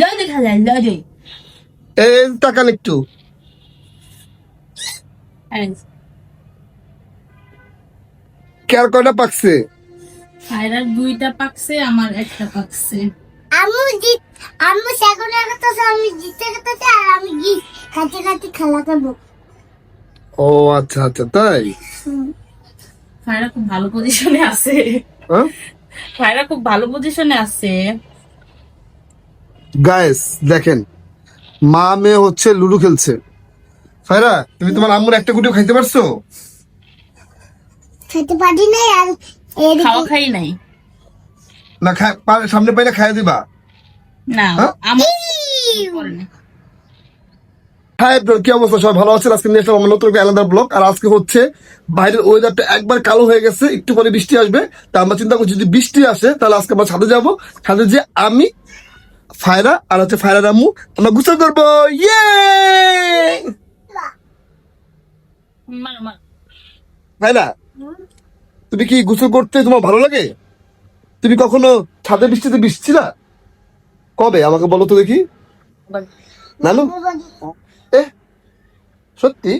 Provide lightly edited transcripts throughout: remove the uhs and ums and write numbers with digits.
লজে খালা লজে। এই তাকান একটু। কার কয়টা পাকছে? ফায়রার 2টা পাকছে, আমার একটা পাকছে। আম্মু সেগুলো করতেছে, আমি জিতে করতেছে, আর আমি খাতে খাতে খেলা করবো। ও আচ্ছা আচ্ছা, তাই? ফায়রা খুব ভালো পজিশনে আছে। হ্যাঁ ফায়রা খুব ভালো পজিশনে আছে। গাইস দেখেন, মা মেয়ে হচ্ছে লুডো খেলছে। ফায়রা, তুমি তোমার আম্মুর একটা গুটিও খাইতে পারছো? খেতে পারি নাই, আর খাওয়া খাই নাই না, সামনে পাইলে খাইয়ে দিবা। না, হ্যাঁ? আমার করে না। হাই এভরিওয়ান, কি অবস্থা? সবাই ভালো আছেন? আজকে নিয়ে আসলাম আমার নতুন একটা আলাদা ব্লগ। আর আজকে হচ্ছে বাইরের ওয়েদারটা একবার কালো হয়ে গেছে, একটু পরে বৃষ্টি আসবে। তা আমরা চিন্তা করছি যদি বৃষ্টি আসে তাহলে আজকে আমরা ছাদে যাবো। ছাদে যে আমি, ফায়রা আর হচ্ছে ফায়রার আম্মু আমরা গোসল করবো। ইয়ে মার মার। ফায়রা, তুমি কি গোসল করতে তোমার ভালো লাগে? তুমি কখনো ছাদে বৃষ্টিতে ভিজছিলা? কবে আমাকে বলো তো দেখি। নানু, এ সত্যি?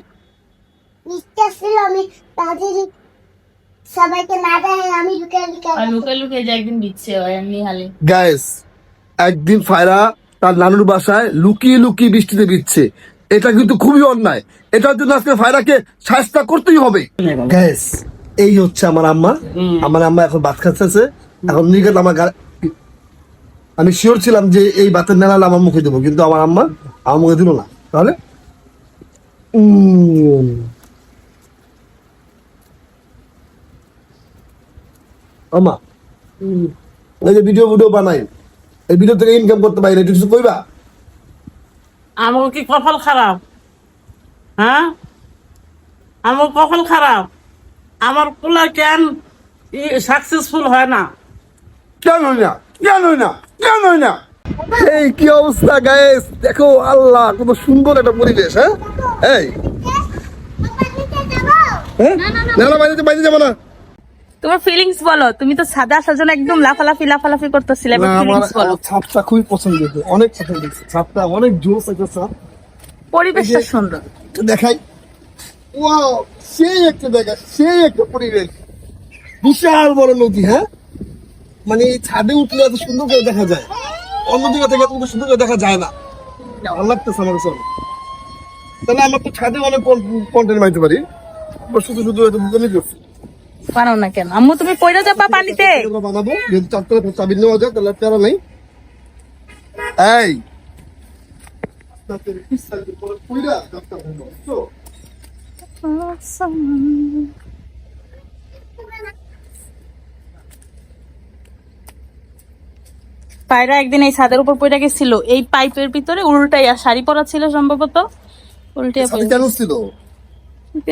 মিষ্টি আসছিল, আমি তাদের সবাইকে না দেয়, আমি লুকিয়ে আর লুকিয়ে লুকাই লুকাই যে একদিন দিচ্ছে এমনি হালে। গাইস, একদিন ফায়রা তার নানুর বাসায় লুকিয়ে লুকিয়ে বৃষ্টিতে ভিজছে। এটা কিন্তু খুবই অন্যায়। এটার জন্য আজকে ফায়রাকে শাস্তি করতেই হবে। গাইস, এই হচ্ছে আমার আম্মা। আমার আম্মা এখন ভাত খাচ্ছে। এখন নিয়ে আমার আমি শিওর ছিলাম যে এই ভাতের নেড়ালে আমার মুখে দেবো, কিন্তু আমার আম্মা আমার মুখে দিল না। তাহলে আম্মা, এই যে ভিডিও বানাই, এই ভিডিও থেকে ইনকাম করতে পারি না, একটু কিছু কইবা? আমার কি কপাল খারাপ? হ্যাঁ, আমার কপাল খারাপ। আমার পোলা কেন সাকসেসফুল হয় না? কেন হয় না? কেন হয় না? কেন হয় না? এই কি অবস্থা গাইস, দেখো আল্লাহ কত সুন্দর একটা পরিবেশ। হ্যাঁ এই হ্যাঁ, না না, বাইরে যাবো না। তোমার ফিলিংস বলো, তুমি তো সাদা আসার জন্য একদম লাফালাফি করতেছিলে, এবার আমার ফিলিংস বলো। ছাদটা খুবই পছন্দ হয়েছে, অনেক পছন্দ হয়েছে। ছাদটা অনেক জোস একটা ছাদ। পরিবেশটা সুন্দর। একটু দেখাই। ওয়াও, সেই একটা জায়গা, সেই একটা পরিবেশ। বিশাল বড় নদী। হ্যাঁ, মানে এই ছাদে উঠলে এত সুন্দর করে দেখা যায়, অন্য জায়গা থেকে এত সুন্দর করে দেখা যায় না। ভালো লাগতেছে আমার কাছে। তাহলে আমার তো ছাদে অনেক কন্টেন্ট বানাইতে পারি। শুধু শুধু এত বুঝে করছি। পারো না কেন আম্মু? তুমি পয়রা যাবা পানিতে। বানাবো যদি চারটা চাবি নেওয়া যায় তাহলে প্যারা নেই। এই পায়রা একদিন এই ছাদের উপর পড়ে গেছিল, এই পাইপের ভিতরে উল্টাইয়া শাড়ি পরা ছিল সম্ভবত, উল্টিয়া পড়ে। কেন ছিল?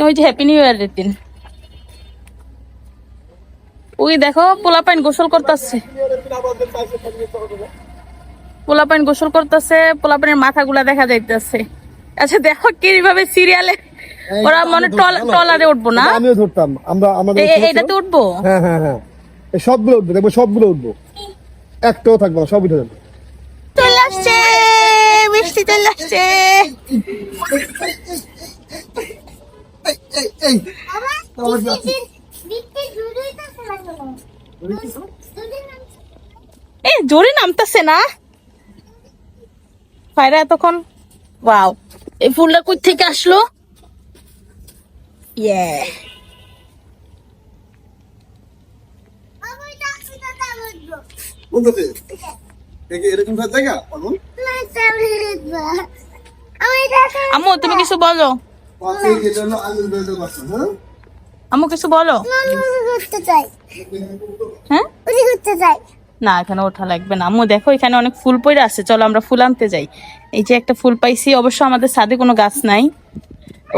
ওই যে হ্যাপি নিউ ইয়ারের দিন। ওই দেখো পোলাপাইন গোসল করতেছে, পোলাপাইনের মাথাগুলা দেখা যাইতেছে। আচ্ছা দেখো কিভাবে সিরিয়ালে ওরা মনে টলারে উঠবো না। আমিও ধরতাম, আমরা আমাদের এটাতে উঠবো। হ্যাঁ হ্যাঁ হ্যাঁ, এই সবগুলো উঠবো, দেখবো সবগুলো উঠবো, একটাও থাকবো না, সব উঠে যাবে। চলে আসছে বৃষ্টি, চলে আসছে। এই এই জোরে নামতেছে না ফায়রা এতক্ষণ। ওয়াও, এই ফুলটা কই থেকে আসলো? ইয়ে, এরকম জায়গা আম্মু তুমি কিছু বলো, আম্মু কিছু বলো। হ্যাঁ না, এখানে ওঠা লাগবে না আম্মু। দেখো এখানে অনেক ফুল পড়ে আছে, চলো আমরা ফুল আনতে যাই। এই যে একটা ফুল পাইছি, অবশ্য আমাদের ছাদে কোনো গাছ নাই,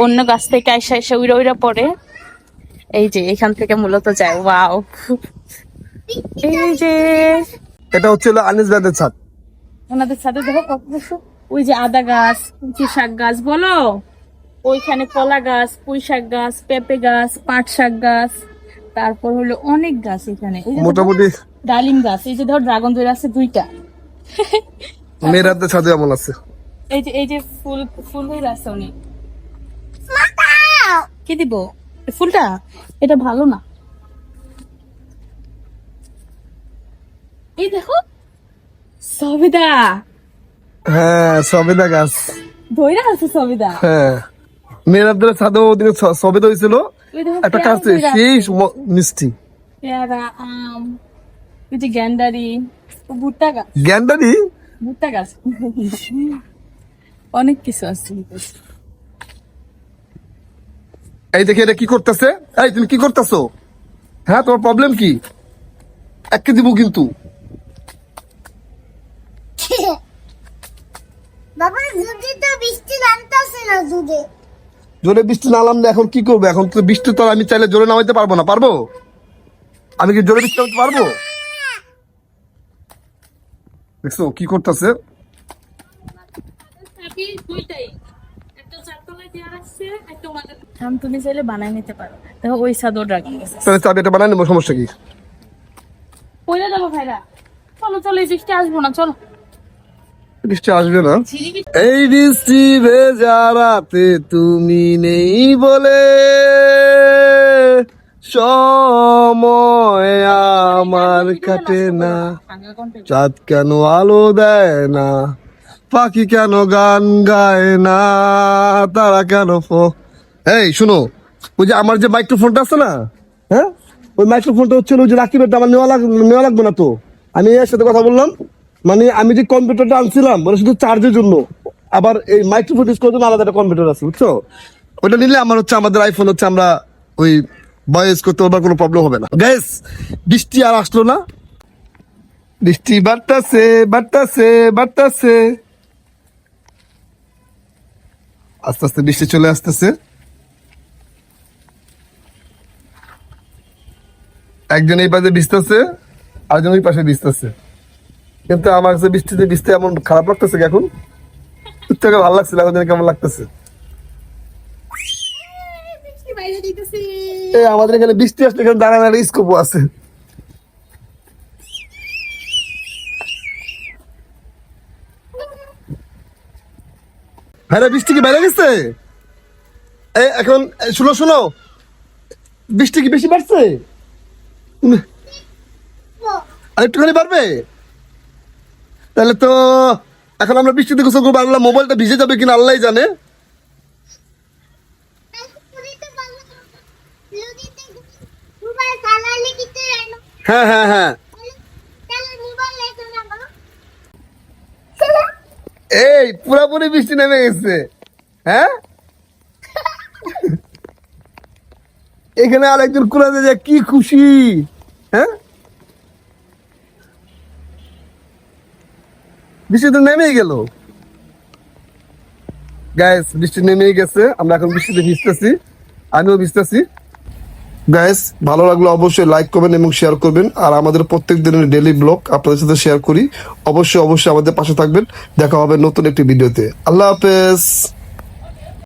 অন্য গাছ থেকে আইসা উইরা পড়ে। এই যে এখান থেকে মূলত যায়। ওয়াও, এই যে এটা হচ্ছে আনিস ভাইদের ছাদ। ওনাদের ছাদে দেখো কত কিছু। ওই যে আদা গাছ, কুচি শাক গাছ বলো, ওইখানে কলা গাছ, পুঁই শাক গাছ, পেঁপে গাছ, পাট শাক গাছ, তারপর হলো অনেক গাছ এখানে। এই যে মোটামুটি ডালিম গাছ, এই যে ধর ড্রাগন ধরে আছে 2টা। মেয়ের হাতে ছাদে এমন আছে। এই যে ফুল ফুল হয়ে আছে উনি কি দিব এই ফুলটা, এটা ভালো না। এই দেখো সবিদা, হ্যাঁ সবেদা গাছ, ধইরা আছে সবিদা। হ্যাঁ মেয়ের হাতে ছাদে ওদিকে সবেদা হয়েছিল, ওই দেখো একটা পেয়ারা কাছে ধইরা সেই আছে। মিষ্টি। পেয়ারা, আম, ওই যে গ্যান্ডারি, ও ভুট্টা গাছ, গ্যান্ডারি, ভুট্টা গাছ, অনেক কিছু আছে। এই দেখে এটা কি করতেছে, এই তুমি কি করতেছো, হ্যাঁ তোমার প্রবলেম কি, একে দিব কিন্তু। বাবা দুধে তো বৃষ্টি নামতেছে না দুধে। জোরে বৃষ্টি নামলে এখন কি করবো, এখন তো বৃষ্টি তো আমি চাইলে জোরে নামাইতে পারবো না, পারবো আমি কি জোরে বৃষ্টি নামাইতে পারবো? দেখছো কি করতেছে, তুমি চাইলে বানাই নিতে পারো, দেখো ওই সাদর রাখি গেছে। তাহলে চাবি এটা বানাই নেবো, সমস্যা কি? কইলে যাবো ভাইরা, চলো চলো, এই বৃষ্টি আসবো না, চলো। বৃষ্টি আসবে না, ঝিরিবি এই বৃষ্টি ভেজা রাতে তুমি নেই বলে সময় আমার কাটে না, চাঁদ কেন আলো দেয় না, পাখি কেন গান গায় না, তারা কেন এই শুনো, ওই যে আমার যে মাইক্রোফোনটা আছে না, হ্যাঁ ওই মাইক্রোফোনটা হচ্ছে ওই যে রাকিবেরটা, আমার নেওয়া লাগবে না তো, আমি এর সাথে কথা বললাম, মানে আমি যে কম্পিউটারটা আনছিলাম মানে শুধু চার্জের জন্য, আবার এই মাইক্রোফোন ইউজ করার জন্য আলাদা একটা কম্পিউটার আছে, বুঝছো? ওটা নিলে আমার হচ্ছে আমাদের আইফোন হচ্ছে আমরা ওই ভয়েস করতে পারবো, কোনো প্রবলেম হবে না। গ্যাস বৃষ্টি আর আসলো না, বৃষ্টি বাড়তাছে বাড়তাছে বাড়তাছে, আস্তে আস্তে বৃষ্টি চলে আসতেছে, একজন এই পাশে ভিজতেছে, আরেকজন ওই পাশে ভিজতেছে, কিন্তু আমার কাছে বৃষ্টিতে ভিজতে এমন খারাপ লাগতেছে এখন, থেকে ভালো লাগছিল, এখন কেমন লাগতেছে। আমাদের এখানে বৃষ্টি আসলে এখানে দাঁড়ায় দাঁড়ায় স্কোপও আছে। ভাইরা বৃষ্টি কি বাইরে গেছে? এখন শুনো শুনো, বৃষ্টি কি বেশি বাড়ছে? আর একটুখানি বাড়বে, তাহলে তো এখন আমরা বৃষ্টিতে গোসল করবো, আল্লাহ মোবাইলটা ভিজে যাবে কিনা আল্লাহ জানে। হ্যাঁ হ্যাঁ হ্যাঁ, এই পুরাপুরি বৃষ্টি নেমে গেছে, হ্যাঁ এখানে আরেকজন কুড়াতে যায়, কি খুশি, হ্যাঁ বৃষ্টি তো নেমেই গেল। গাইস বৃষ্টি নেমেই গেছে, আমরা এখন বৃষ্টিতে ভিজতেছি, আমিও ভিজতেছি। গাইস ভালো লাগলো অবশ্যই লাইক করবেন এবং শেয়ার করবেন, আর আমাদের প্রত্যেক দিনের ডেইলি ব্লগ আপনাদের সাথে শেয়ার করি, অবশ্যই অবশ্যই আমাদের পাশে থাকবেন। দেখা হবে নতুন একটি ভিডিওতে, আল্লাহ হাফেজ।